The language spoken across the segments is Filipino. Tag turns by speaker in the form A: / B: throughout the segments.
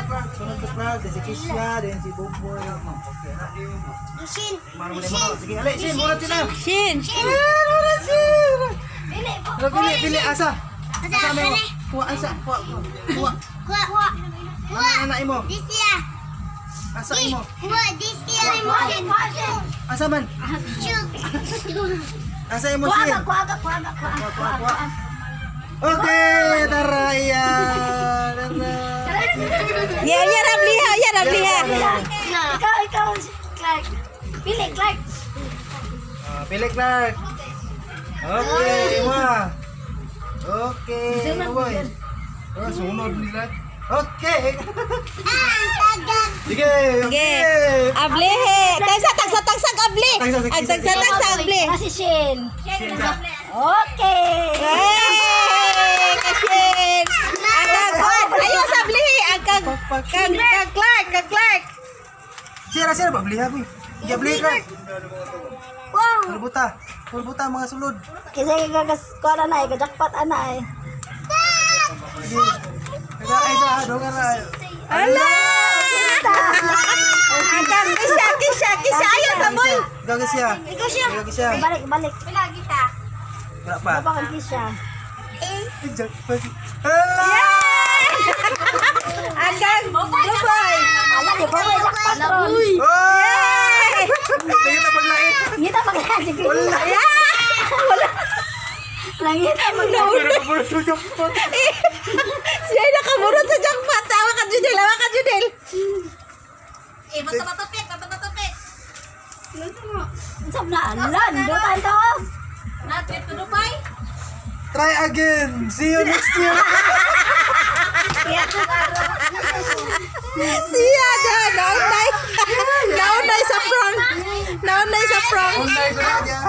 A: Sunod ka Clark, si Kisha, din si Boboy. Okay na.
B: Shin.
A: Sige, ali, Shin, muna sila.
C: Shin.
A: Muna Shin.
B: Pili.
A: Pili, asa.
B: Asa,
A: Asa mo.
B: pili.
A: Kuha, asa. Kuha.
B: Kuha.
A: Ano anak mo?
B: This year.
A: Asa mo.
B: Kuha, this year.
A: Asa man?
B: Chug.
A: Asa mo Shin.
B: Kuha.
A: Okay, tara yan. Tara.
C: Ya Rabliha, ya Rabliha.
B: Ikaw, Clark. Pili, Clark.
A: Pili Clark. Okay, wah. Okay, boy. Oh, sunod nila. Okay. Sige, okay.
C: Ablihe. Tagsa abli. Tagsa abli.
B: Si Shin. Okay.
C: Hey, Kashin. Agag. Ayo sa ablihe. Agag. Clark.
A: Sira ba beli aku? Ya beli Clark.
B: Wow.
A: Pulbuta mga sulod.
B: Kasi kuha na jackpot ana
A: Ay sa dongan na.
C: Ala. Agag. Kisha. Ayo sa boy.
A: Gagis siya. Gagis siya.
B: Balik. Pila kita.
A: Berapa?
B: Apa kan kisah?
A: Jackpot. Alah.
C: Agag. Dubai.
B: Ala di ba jackpot ron?
A: Oh! Kita paglait.
B: Kita pakai sige.
A: Wala.
B: Langit mo na.
A: Puro jackpot.
C: Siya nakamurot sa jackpot. Tawa ka Judel.
B: Matapit. Sab na alan, do tanto. Na trip to Dubai.
A: Try again. See you next year.
C: Siya dan. Naunay sa prank.
A: Unday ko na niya.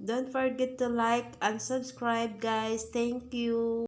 C: Don't forget to like and subscribe, guys. Thank you.